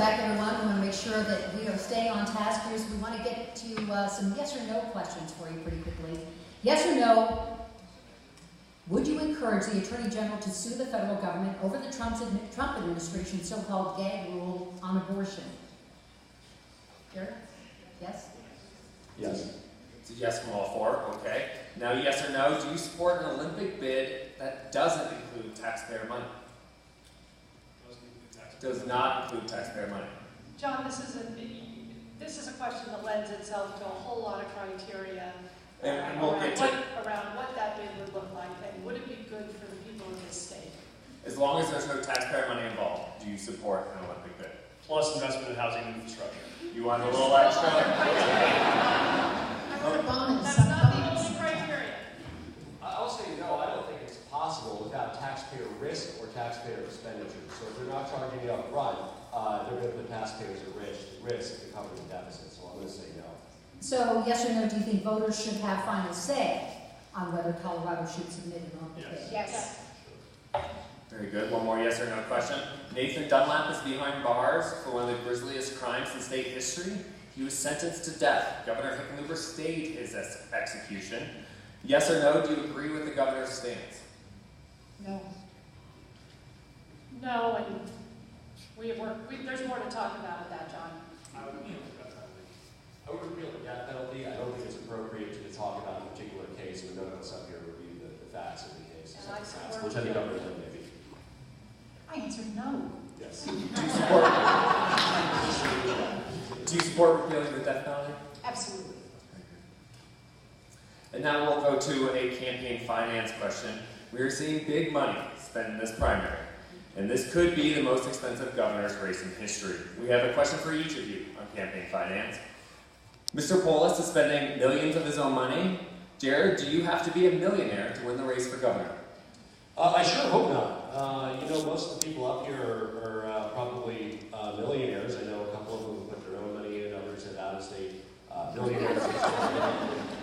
back, everyone. We want to make sure that we are staying on task here, so we want to get to some yes or no questions for you pretty quickly. Yes or no, would you encourage the Attorney General to sue the federal government over the Trump administration's so-called gag rule on abortion? Derek? Yes? Yes. It's a yes from all four, okay. Now, yes or no, do you support an Olympic bid that doesn't include taxpayer money? Does not include taxpayer money. John, this is a question that lends itself to a whole lot of criteria And we'll get to around what that bid would look like, and would it be good for the people of this state? As long as there's no taxpayer money involved, do you support an Olympic bid? Plus investment in housing and infrastructure. You want a little extra? That's not the only criteria. I'll say no, I don't think it's possible without taxpayer risk or taxpayer expenditure. So if they're not charging you up front, they're going to put taxpayers at risk to cover the deficit. So I'm going to say no. So, yes or no, do you think voters should have final say on whether Colorado should submit an Olympic bid? Yes. Very good. One more yes or no question. Nathan Dunlap is behind bars for one of the grisliest crimes in state history. He was sentenced to death. Governor Hickenlooper stayed his execution. Yes or no, do you agree with the governor's stance? No. No, and there's more to talk about with that, John. I would repeal the death penalty. I don't think it's appropriate to talk about a particular case when none of us up here review the facts of the case, which I think Governor Lynn may be. I answered no. Yes. Do you support repealing the death penalty? Absolutely. And now we'll go to a campaign finance question. We are seeing big money spent in this primary, and this could be the most expensive governor's race in history. We have a question for each of you on campaign finance. Mr. Polis is spending millions of his own money. Jared, do you have to be a millionaire to win the race for governor? I sure hope not. Most of the people up here are probably millionaires. I know a couple of them put their own money in, others have out-of-state millionaires.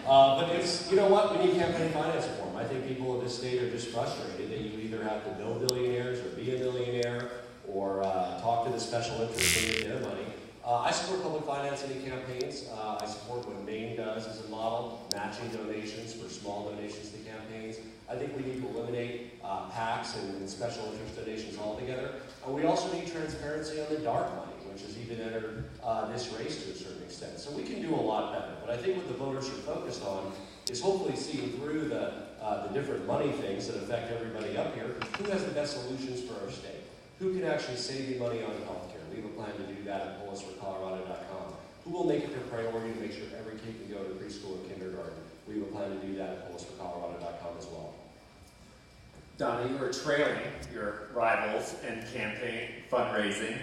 But it's, you know what, we need campaign finance reform. I think people in this state are just frustrated that you either have to build billionaires or be a millionaire or talk to the special interests and get their money. I support public financing campaigns. I support what Maine does as a model, matching donations for small donations to campaigns. I think we need to eliminate PACs and special interest donations altogether. And we also need transparency on the dark money, which has even entered this race to a certain extent. So we can do a lot better. But I think what the voters are focused on is hopefully seeing through the different money things that affect everybody up here. Who has the best solutions for our state? Who can actually save you money on health care? We have a plan to do that at polisforcolorado.com. Who will make it their priority to make sure every kid can go to preschool and kindergarten? We have a plan to do that at polisforcolorado.com as well. Donna, you are trailing your rivals in campaign fundraising.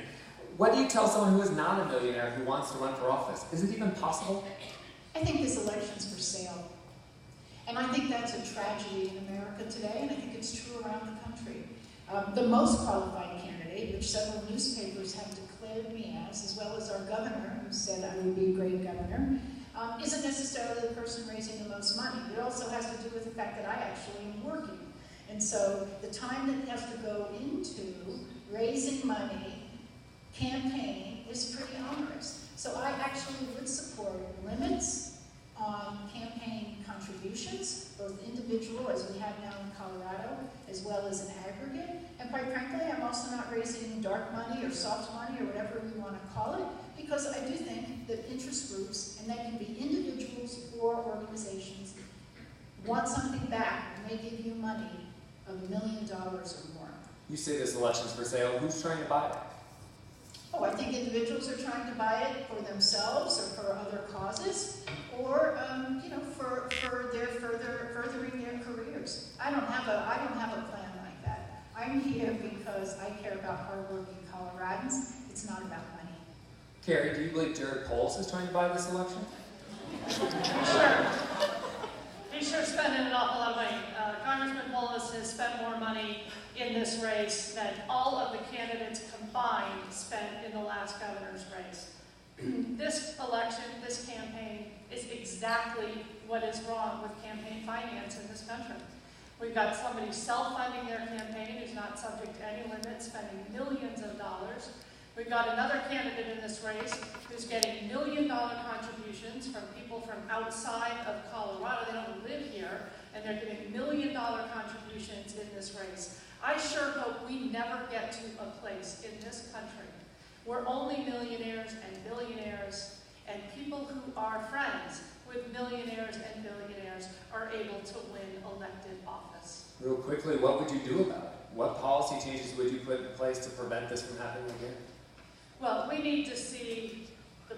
What do you tell someone who is not a millionaire who wants to run for office? Is it even possible? I think this election's for sale. And I think that's a tragedy in America today, and I think it's true around the country. The most qualified candidate, which several newspapers have declared me as well as our governor, who said I would be a great governor, isn't necessarily the person raising the most money. It also has to do with the fact that I actually am working. And so the time that has to go into raising money, campaign, is pretty onerous. So I actually would support limits on campaign contributions, both individual, as we have now in Colorado, as well as an aggregate. And quite frankly, I'm also not raising dark money or soft money or whatever we want to call it, because I do think that interest groups, and that can be individuals or organizations, want something back when they give you money of $1 million or more. You say this election's for sale. Who's trying to buy it? Oh, I think individuals are trying to buy it for themselves or for other causes, or for their furthering their careers. I don't have a plan like that. I'm here because I care about hardworking Coloradans. It's not about money. Carrie, do you believe Jared Polis is trying to buy this election? Sure. He's sure spending an awful lot of money. Congressman Polis has spent more money in this race than all of the candidates combined spent in the last governor's race. This election, this campaign, is exactly what is wrong with campaign finance in this country. We've got somebody self-funding their campaign who's not subject to any limits, spending millions of dollars. We've got another candidate in this race who's getting $1 million contributions from people from outside of Colorado. They don't live here, and they're getting $1 million contributions in this race. I sure hope we never get to a place in this country where only millionaires and billionaires and people who are friends with millionaires and billionaires are able to win elected office. Real quickly, what would you do about it? What policy changes would you put in place to prevent this from happening again? Well, we need to see the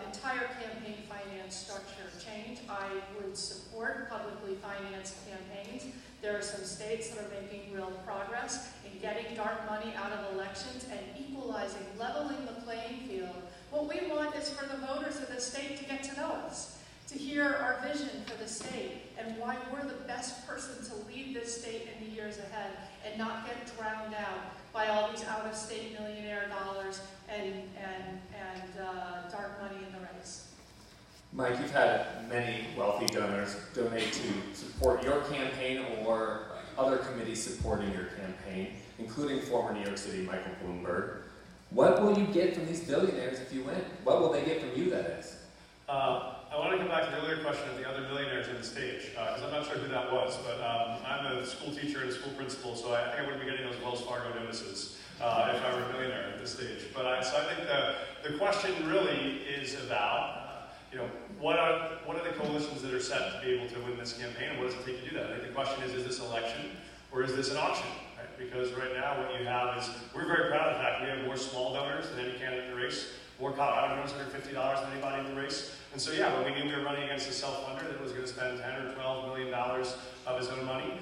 entire campaign finance structure change. I would support publicly financed campaigns. There are some states that are making real progress in getting dark money out of elections and equalizing, leveling the playing field. What we want is for the voters of the state to get to know us, to hear our vision for the state and why we're the best person to lead this state in the years ahead and not get drowned out by all these out-of-state millionaire dollars and dark money in the race. Mike, you've had many wealthy donors donate to support your campaign or other committees supporting your campaign, including former New York City Michael Bloomberg. What will you get from these billionaires if you win? What will they get from you, that is? I want to come back to the earlier question of the other millionaires on the stage, because I'm not sure who that was, but I'm a school teacher and a school principal, so I think I wouldn't be getting those Wells Fargo notices if I were a millionaire at this stage. But so I think the question really is about, what are the coalitions that are set to be able to win this campaign, and what does it take to do that? I think the question is this election, or is this an auction? Right? Because right now what you have is, we're very proud of the fact we have more small donors than any candidate in the race, more Colorado donors, $150 than anybody in the race. And so yeah, when we knew we were running against a self-funder that was going to spend $10 or $12 million of his own money,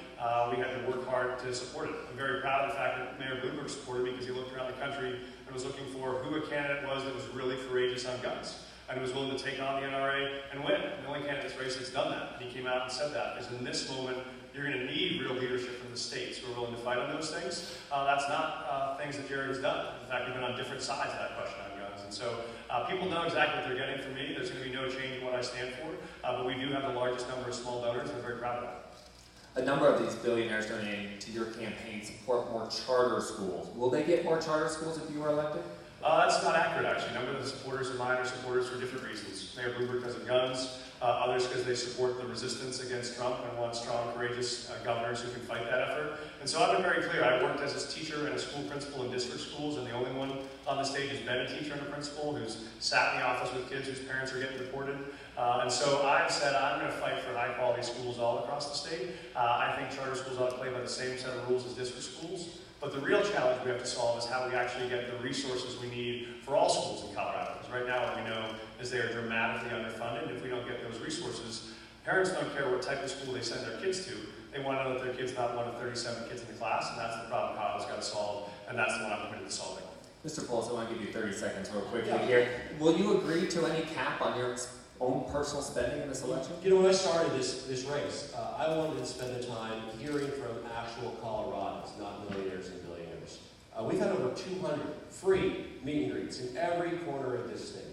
we had to work hard to support it. I'm very proud of the fact that Mayor Bloomberg supported me because he looked around the country and was looking for who a candidate was that was really courageous on guns and was willing to take on the NRA and win. The only candidate in this race that's done that. He came out and said that, because in this moment, you're going to need real leadership from the states who are willing to fight on those things. That's not things that Jared has done. In fact, we've been on different sides of that question on guns. And so people know exactly what they're getting from me. There's going to be no change in what I stand for. But we do have the largest number of small donors, and I'm very proud of that. A number of these billionaires donating to your campaign support more charter schools. Will they get more charter schools if you are elected? That's not accurate, actually. A number of the supporters of mine are supporters for different reasons. Mayor Bloomberg because of guns, others because they support the resistance against Trump and want strong, courageous governors who can fight that effort. And so I've been very clear. I worked as a teacher and a school principal in district schools, and the only one on the stage who's been a teacher and a principal, who's sat in the office with kids whose parents are getting deported. And so I've said I'm going to fight for high-quality schools all across the state. I think charter schools ought to play by the same set of rules as district schools. But the real challenge we have to solve is how we actually get the resources we need for all schools in Colorado. Because right now what we know is they are dramatically underfunded. And if we don't get those resources, parents don't care what type of school they send their kids to. They want to know that their kid's not one of 37 kids in the class, and that's the problem Colorado's got to solve, and that's the one I'm committed to solving. Mr. Polis, I want to give you 30 seconds real quickly here. Will you agree to any cap on your own personal spending in this election? When I started this race, I wanted to spend the time hearing from actual Coloradans, not millionaires and billionaires. We've had over 200 free meet and greets in every corner of this state.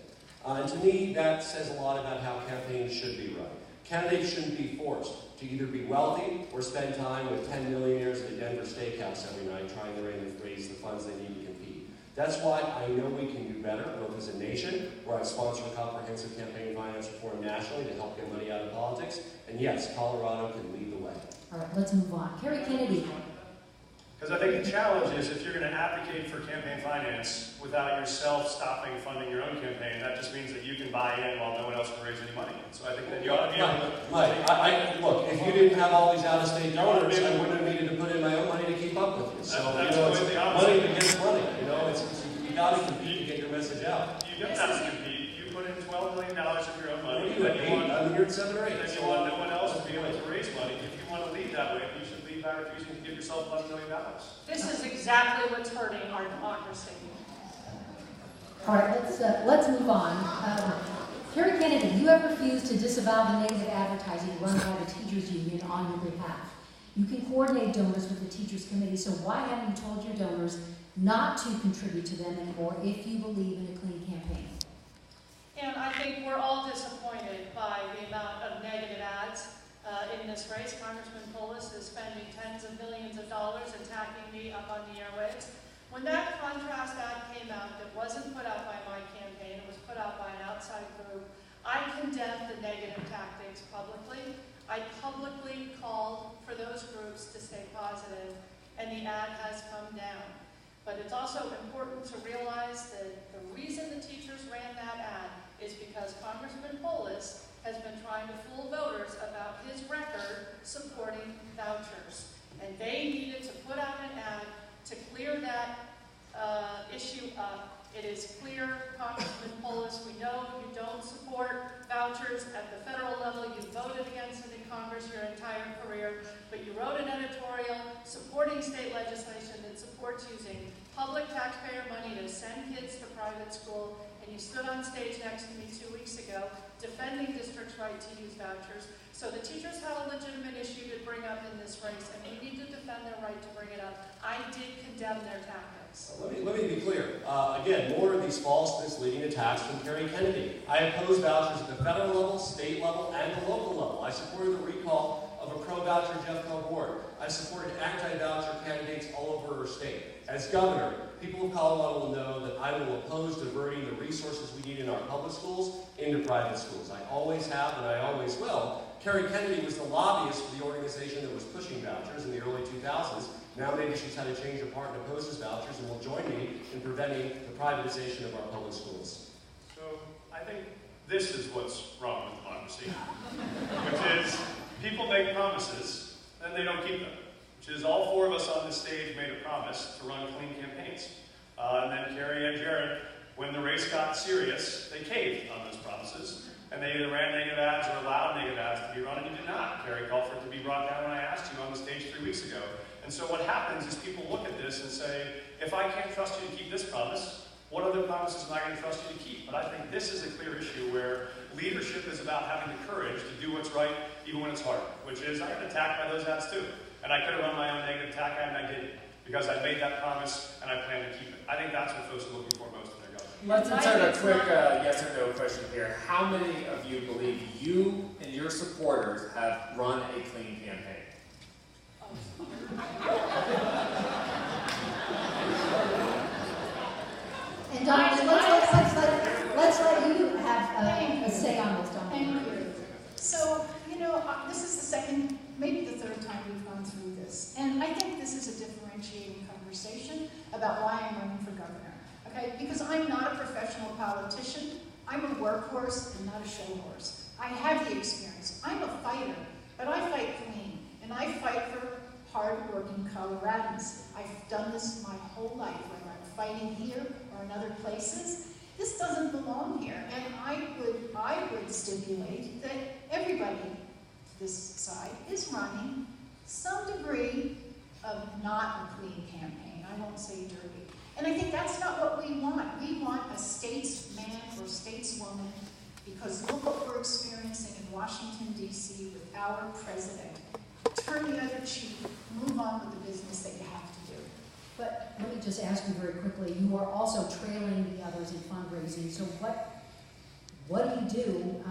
And to me, that says a lot about how campaigns should be run. Candidates shouldn't be forced to either be wealthy or spend time with 10 millionaires at a Denver steakhouse every night trying to raise the funds they need to compete. That's why I know we can do better, both as a nation, where I've sponsored a comprehensive campaign finance reform nationally to help get money out of politics. And yes, Colorado can lead the way. All right, let's move on. Kerry Kennedy. Because I think the challenge is if you're going to advocate for campaign finance without yourself stopping funding your own campaign, that just means that you can buy in while no one else can raise any money. So I think that you ought to be able to... Mike, look, if you didn't have all these out-of-state donors, I wouldn't have needed to put in my own money to keep up with you. So, that's it's money begets money. You got to compete to get your message out. You don't have to compete. You put in $12 million of your own money. What are you at 8? You're at 7 or 8. Then you want no one else to be able to raise money. If you want to lead that way, you should lead by refusing to give yourself $11 million. This is exactly what's hurting our democracy. All right, let's move on. Kerry Kennedy, you have refused to disavow the negative advertising run by the teachers union on your behalf. You can coordinate donors with the teachers committee, so why haven't you told your donors not to contribute to them anymore if you believe in a clean campaign? And I think we're all disappointed by the amount of negative ads in this race. Congressman Polis is spending tens of millions of dollars attacking me up on the airwaves. When that contrast ad came out, that wasn't put out by my campaign, it was put out by an outside group, I condemned the negative tactics publicly. I publicly called for those groups to stay positive, and the ad has come down. But it's also important to realize that the reason the teachers ran that ad is because Congressman Polis has been trying to fool voters about his record supporting vouchers. And they needed to put out an ad to clear that issue up. It is clear, Congressman Polis, we know you don't support vouchers at the federal level. You voted against it in Congress your entire career, but you wrote an editorial supporting state legislation that supports using public taxpayer money to send kids to private school, and you stood on stage next to me 2 weeks ago defending districts' right to use vouchers. So the teachers have a legitimate issue to bring up in this race, and we need to defend their right to bring it up. I did condemn their tactics. Let me be clear. Again, more of these false, misleading attacks from Kerry Kennedy. I oppose vouchers at the federal level, state level, and the local level. I supported the recall of a pro-voucher Jeffco board. I supported anti-voucher candidates all over our state. As governor, people of Colorado will know that I will oppose diverting the resources we need in our public schools into private schools. I always have, and I always will. Kerry Kennedy was the lobbyist for the organization that was pushing vouchers in the early 2000s. Now maybe she's had to change her part and opposes vouchers and will join me in preventing the privatization of our public schools. So I think this is what's wrong with democracy, which is people make promises and they don't keep them. Which is all four of us on this stage made a promise to run clean campaigns. And then Kerry and Jared, when the race got serious, they caved on those promises. And they either ran negative ads or allowed negative ads to be run, and you did not. Kerry called for it to be brought down when I asked you on the stage 3 weeks ago. And so what happens is people look at this and say, if I can't trust you to keep this promise, what other promises am I going to trust you to keep? But I think this is a clear issue where leadership is about having the courage to do what's right even when it's hard, which is I got attacked by those ads too. And I could have run my own negative attack ad, and I didn't, because I made that promise and I plan to keep it. I think that's what folks are looking for most in their government. Let's insert a quick yes or no question here. How many of you believe you and your supporters have run a clean campaign? And Don, let's let you have a say on this, Don. Thank you. So, you know, this is the second, maybe the third time we've gone through this. And I think this is a differentiating conversation about why I'm running for governor. Okay? Because I'm not a professional politician. I'm a workhorse and not a show horse. I have the experience. I'm a fighter, but I fight clean. And I fight for hard-working Coloradans. I've done this my whole life, whether I'm fighting here or in other places. This doesn't belong here. And I would stipulate that everybody this side is running some degree of not a clean campaign. I won't say dirty. And I think that's not what we want. We want a statesman or stateswoman, because look what we're experiencing in Washington, D.C. with our president. Turn the other cheek, move on with the business that you have to do. But let me just ask you very quickly, you are also trailing the others in fundraising, so what do you do?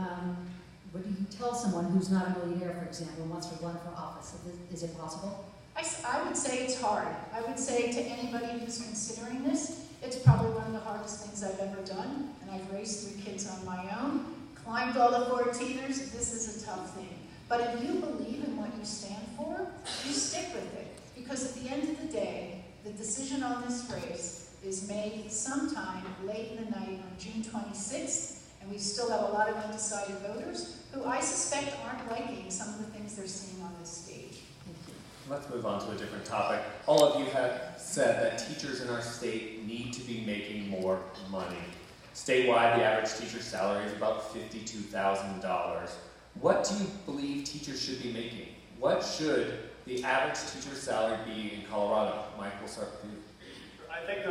What do you tell someone who's not a millionaire, for example, and wants to run for office? Is it possible? I would say it's hard. I would say to anybody who's considering this, it's probably one of the hardest things I've ever done. And I've raised 3 kids on my own, climbed all the 14ers. This is a tough thing. But if you believe in what you stand for, you stick with it. Because at the end of the day, the decision on this race is made sometime late in the night on June 26th. And we still have a lot of undecided voters who I suspect aren't liking some of the things they're seeing on this stage. Let's move on to a different topic. All of you have said that teachers in our state need to be making more money. Statewide, the average teacher's salary is about $52,000. What do you believe teachers should be making? What should the average teacher's salary be in Colorado? Mike, we'll start with you. I think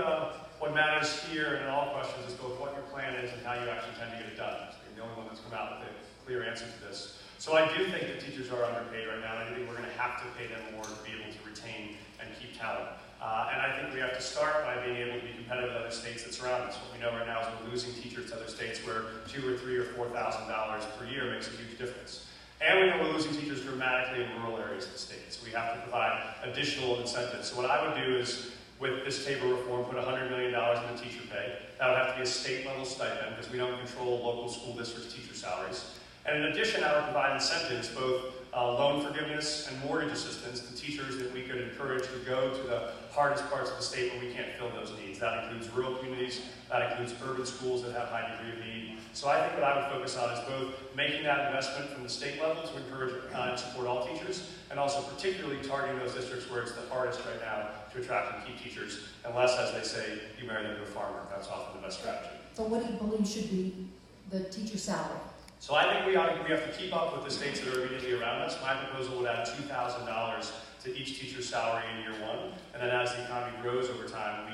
what matters here in all questions is both what your plan is and how you actually intend to get it done. You're the only one that's come out with a clear answer to this. So I do think that teachers are underpaid right now, and I think we're going to have to pay them more to be able to retain and keep talent. And I think we have to start by being able to be competitive with other states that surround us. What we know right now is we're losing teachers to other states where $2,000 or $3,000 or $4,000 per year makes a huge difference. And we know we're losing teachers dramatically in rural areas of the state. So we have to provide additional incentives. So what I would do is with this table reform, put $100 million in the teacher pay. That would have to be a state-level stipend because we don't control local school districts' teacher salaries. And in addition, I would provide incentives, both loan forgiveness and mortgage assistance to teachers that we could encourage to go to the hardest parts of the state where we can't fill those needs. That includes rural communities, that includes urban schools that have high degree of need. So I think what I would focus on is both making that investment from the state level to encourage and support all teachers, and also particularly targeting those districts where it's the hardest right now to attract and keep teachers, unless, as they say, you marry them to a farmer. That's often the best strategy. But what do you believe should be the teacher salary? So I think we have to keep up with the states that are immediately around us. My proposal would add $2,000 to each teacher's salary in year one, and then as the economy grows over time,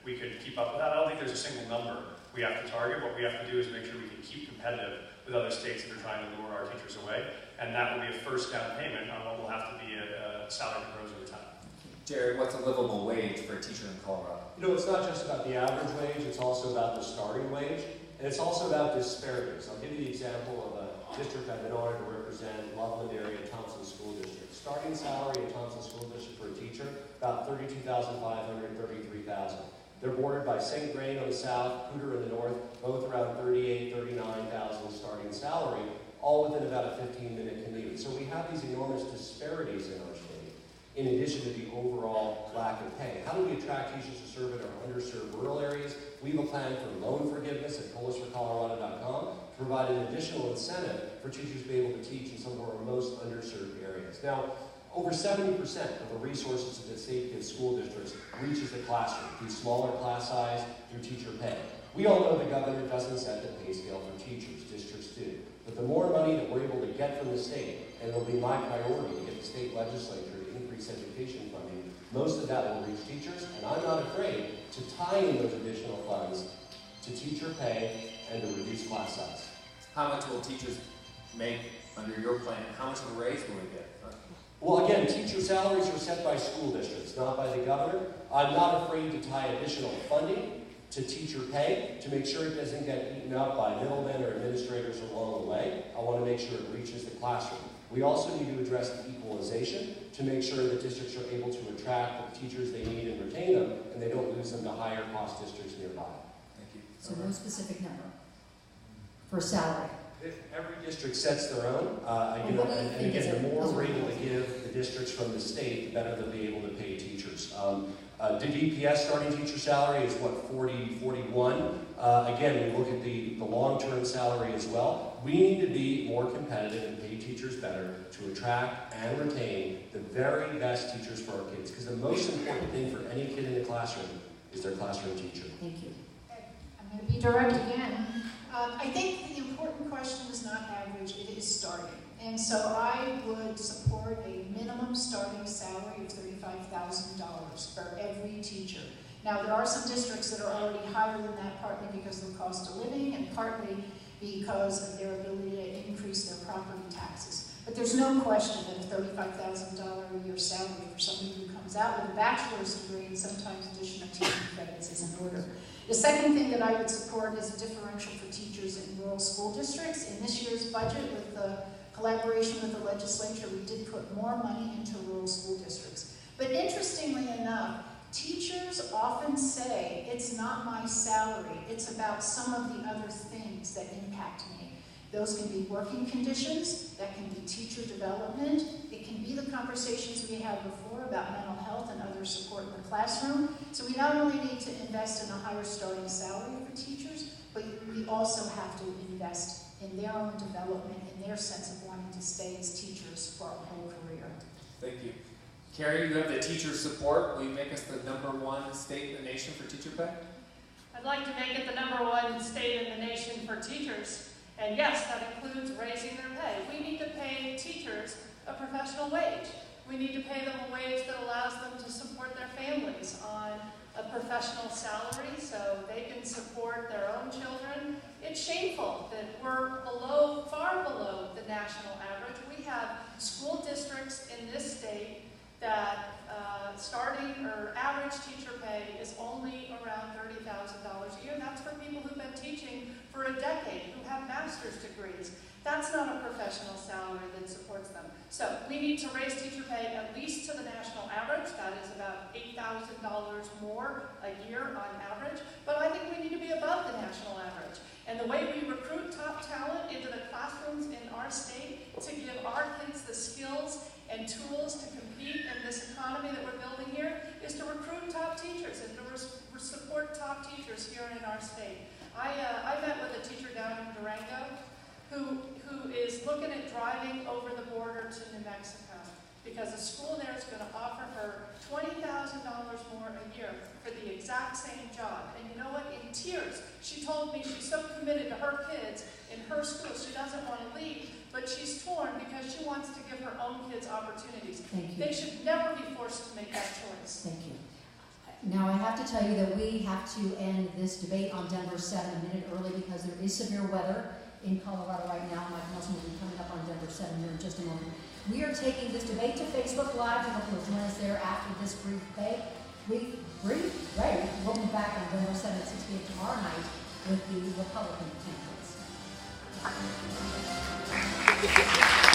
we could keep up with that. I don't think there's a single number we have to target. What we have to do is make sure we can keep competitive with other states that are trying to lure our teachers away, and that will be a first down payment on what will have to be a salary that grows over time. Jared, what's a livable wage for a teacher in Colorado? You know, it's not just about the average wage, it's also about the starting wage, and it's also about disparities. I'll give you the example of a district I've been honored to represent, Loveland area, Thompson School District. Starting salary in Thompson School District for a teacher, about $32,500, $33,000. They're bordered by St. Vrain on the south, Cooter in the north, both around $38,000, $39,000 starting salary, all within about a 15-minute commute. So we have these enormous disparities in our state, in addition to the overall lack of pay. How do we attract teachers to serve in our underserved rural areas? We have a plan for loan forgiveness at polisforcolorado.com to provide an additional incentive for teachers to be able to teach in some of our most underserved areas. Now, over 70% of the resources that the state gives school districts reaches the classroom through smaller class size, through teacher pay. We all know the governor doesn't set the pay scale for teachers, districts do. But the more money that we're able to get from the state, and it'll be my priority to get the state legislature to increase education funding, most of that will reach teachers, and I'm not afraid to tie in those additional funds to teacher pay and to reduce class size. How much will teachers make under your plan? How much of a raise will they get? Well, again, teacher salaries are set by school districts, not by the governor. I'm not afraid to tie additional funding to teacher pay to make sure it doesn't get eaten up by middlemen or administrators along the way. I want to make sure it reaches the classroom. We also need to address the equalization to make sure that districts are able to attract the teachers they need and retain them, and they don't lose them to higher cost districts nearby. Thank you. So no specific number for salary. Every district sets their own, and again, the more we're able to give the districts from the state, the better they'll be able to pay teachers. The DPS starting teacher salary is what, 41? Again, we look at the long-term salary as well. We need to be more competitive and pay teachers better to attract and retain the very best teachers for our kids. Because the most important thing for any kid in the classroom is their classroom teacher. Thank you. I'm going to be direct again. I think the important question is not average, it is starting. And so I would support a minimum starting salary of $35,000 for every teacher. Now, there are some districts that are already higher than that, partly because of the cost of living and partly because of their ability to increase their property taxes. But there's no question that a $35,000 a year salary for somebody who comes out with a bachelor's degree and sometimes additional teaching credits is in order. The second thing that I would support is a differential for teachers in rural school districts. In this year's budget, with the collaboration with the legislature, we did put more money into rural school districts. But interestingly enough, teachers often say, it's not my salary, it's about some of the other things that impact me. Those can be working conditions, that can be teacher development, it can be the conversations we had before about mental health and other support in the classroom. So we not only need to invest in a higher starting salary for teachers, but we also have to invest in their own development and their sense of wanting to stay as teachers for a whole career. Thank you. Carrie, you have the teacher support. Will you make us the #1 state in the nation for teacher pay? I'd like to make it the #1 state in the nation for teachers. And yes, that includes raising their pay. We need to pay teachers a professional wage. We need to pay them a wage that allows them to support their families on a professional salary so they can support their own children. It's shameful that we're far below the national average. We have school districts in this state that starting or average teacher pay is only around $30,000 a year. That's for people who've been teaching for a decade, who have master's degrees. That That's not a professional salary that supports them. So we need to raise teacher pay at least to the national average. That is about $8,000 more a year on average. But I think we need to be above the national average. And the way we recruit top talent into the classrooms in our state to give our kids the skills and tools to compete in this economy that we're building here is to recruit top teachers and to support top teachers here in our state. I met with a teacher down in Durango who is looking at driving over the border to New Mexico because the school there is going to offer her $20,000 more a year for the exact same job. And you know what? In tears, she told me she's so committed to her kids in her school, she doesn't want to leave, but she's torn because she wants to give her own kids opportunities. Thank you. They should never be forced to make that choice. Thank you. Now, I have to tell you that we have to end this debate on Denver 7 a minute early because there is severe weather in Colorado right now. My announcement will be coming up on Denver 7 here in just a moment. We are taking this debate to Facebook Live. I hope you'll join us there after this brief break. We'll be back on Denver 7 at 6 p.m. tomorrow night with the Republican candidates.